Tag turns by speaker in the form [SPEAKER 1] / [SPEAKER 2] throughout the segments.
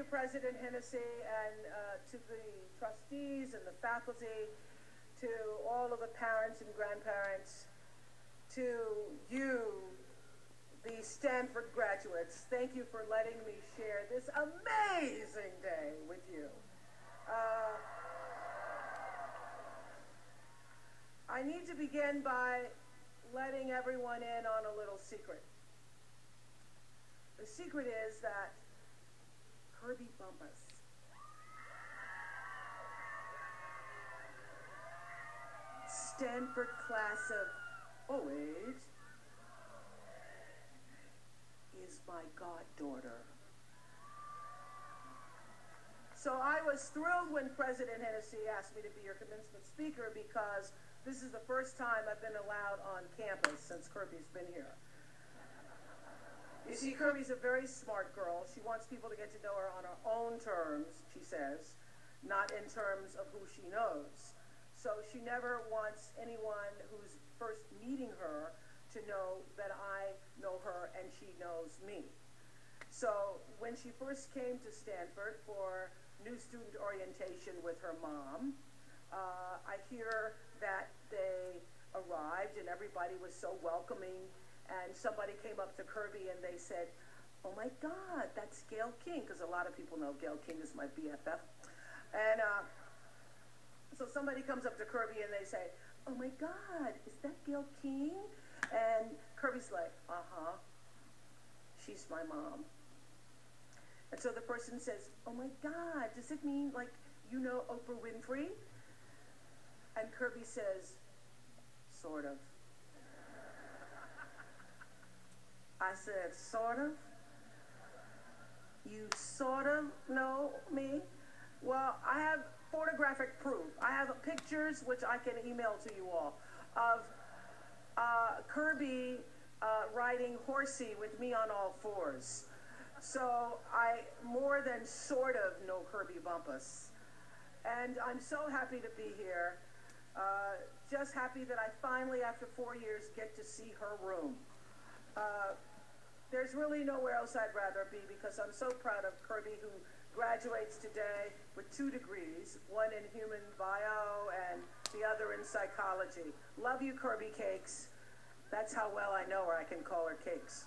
[SPEAKER 1] you, President Hennessy, and to the trustees and the faculty, to all of the parents and grandparents, to you, the Stanford graduates. Thank you for letting me share this amazing day with you. I need to begin by letting everyone in on a little secret. The secret is that Kirby Bumpus Stanford class of 08 is my goddaughter. So I was thrilled when President Hennessy asked me to be your commencement speaker, because this is the first time I've been allowed on campus since Kirby's been here. You see, Kirby's a very smart girl. She wants people to get to know her on her own terms, she says, not in terms of who she knows. So she never wants anyone who's first meeting her to know that I know her and she knows me. So when she first came to Stanford for new student orientation with her mom, I hear that they arrived and everybody was so welcoming, and somebody came up to Kirby and they said, "Oh my God, that's Gayle King," because a lot of people know Gayle King is my BFF. And so somebody comes up to Kirby and they say, "Oh my God, is that Gayle King?" And Kirby's like, "Uh-huh, she's my mom." And so the person says, "Oh my God, does it mean like you know Oprah Winfrey?" And Kirby says, "Sort of." I said, "Sort of? You sort of know me?" Well, I have photographic proof. I have pictures, which I can email to you all, of Kirby riding horsey with me on all fours. So I more than sort of know Kirby Bumpus. And I'm so happy to be here. Just happy that I finally, after 4 years, get to see her room. There's really nowhere else I'd rather be, because I'm so proud of Kirby, who graduates today with 2 degrees, one in human bio and the other in psychology. Love you, Kirby Cakes. That's how well I know her. I can call her Cakes.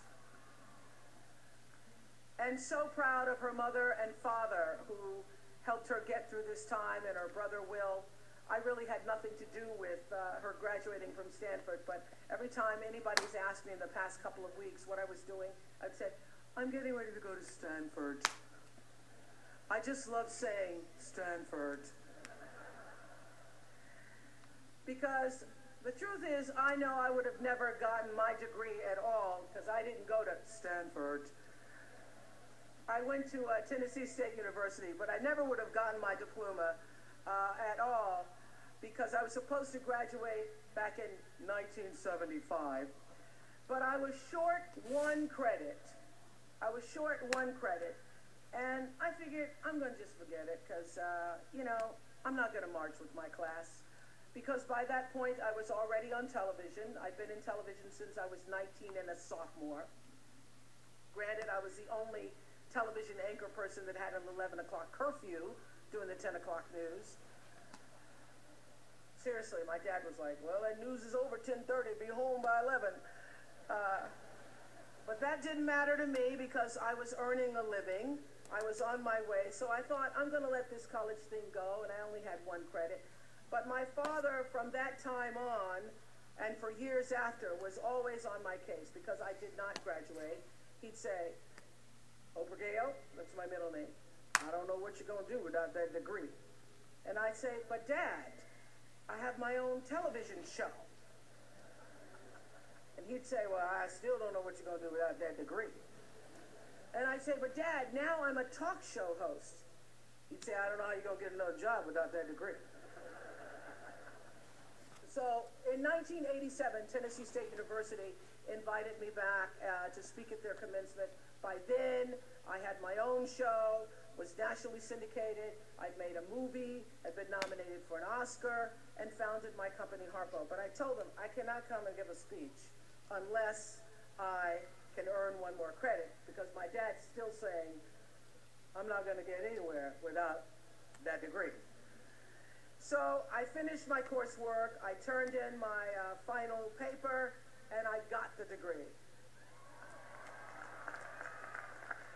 [SPEAKER 1] And so proud of her mother and father, who helped her get through this time, and her brother Will. I really had nothing to do with her graduating from Stanford, but every time anybody's asked me in the past couple of weeks what I was doing, I've said, "I'm getting ready to go to Stanford." I just love saying Stanford. Because the truth is, I know I would have never gotten my degree at all, because I didn't go to Stanford. I went to Tennessee State University, but I never would have gotten my diploma at all, because I was supposed to graduate back in 1975. But I was short 1 credit. I was short 1 credit. And I figured I'm going to just forget it, because, you know, I'm not going to march with my class. Because by that point, I was already on television. I'd been in television since I was 19 and a sophomore. Granted, I was the only television anchor person that had an 11 o'clock curfew doing the 10 o'clock news. Seriously, my dad was like, "Well, that news is over 10:30, be home by 11. But that didn't matter to me, because I was earning a living. I was on my way. So I thought, I'm going to let this college thing go, and I only had 1 credit. But my father, from that time on, and for years after, was always on my case, because I did not graduate. He'd say, "Oprah Gayle, that's my middle name, I don't know what you're going to do without that degree." And I'd say, "But Dad, I have my own television show." And he'd say, "Well, I still don't know what you're going to do without that degree." And I'd say, "But Dad, now I'm a talk show host." He'd say, "I don't know how you're going to get another job without that degree." So in 1987, Tennessee State University invited me back to speak at their commencement. By then, I had my own show, was nationally syndicated. I'd made a movie, had been nominated for an Oscar, and founded my company, Harpo. But I told them, I cannot come and give a speech unless I can earn 1 more credit, because my dad's still saying, "I'm I'm not going to get anywhere without that degree. So I finished my coursework, I turned in my final paper, and I got the degree.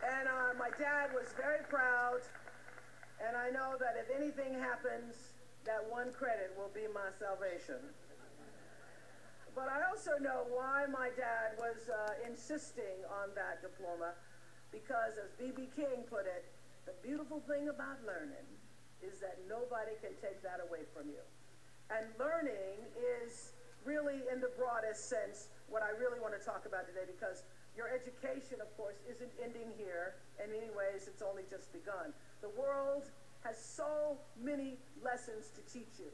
[SPEAKER 1] And my dad was very proud, and I know that if anything happens, that one credit will be my salvation. But I also know why my dad was insisting on that diploma, because as B.B. King put it, the beautiful thing about learning is that nobody can take that away from you. And learning is really, in the broadest sense, what I really want to talk about today, because your education, of course, isn't ending here. In many ways, it's only just begun. The world has so many lessons to teach you.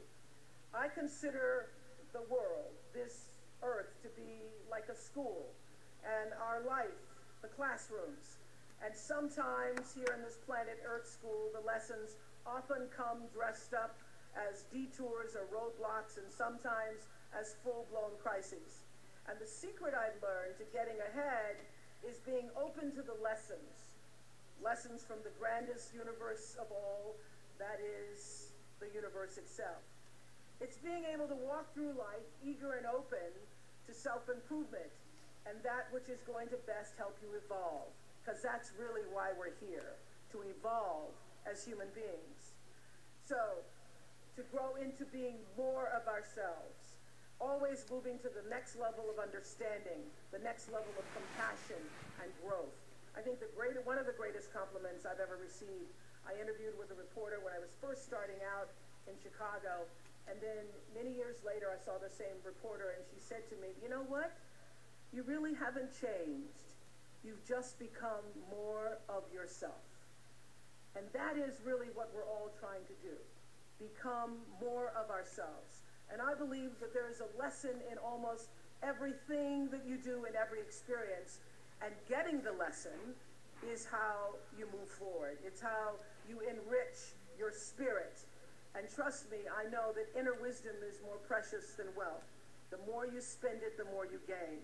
[SPEAKER 1] I consider the world, this earth, to be like a school, and our life, the classrooms. And sometimes here in this planet Earth school, the lessons often come dressed up as detours or roadblocks, and sometimes as full-blown crises. And the secret I've learned to getting ahead is being open to the lessons. Lessons from the grandest universe of all, that is the universe itself. It's being able to walk through life eager and open to self-improvement and that which is going to best help you evolve, because that's really why we're here, to evolve as human beings. So, to grow into being more of ourselves, always moving to the next level of understanding, the next level of compassion and growth. I think one of the greatest compliments I've ever received, I interviewed with a reporter when I was first starting out in Chicago, and then many years later I saw the same reporter, and she said to me, "You know what? You really haven't changed. You've just become more of yourself." And that is really what we're all trying to do, become more of ourselves. And I believe that there is a lesson in almost everything that you do in every experience, and getting the lesson is how you move forward. It's how you enrich your spirit. And trust me, I know that inner wisdom is more precious than wealth. The more you spend it, the more you gain.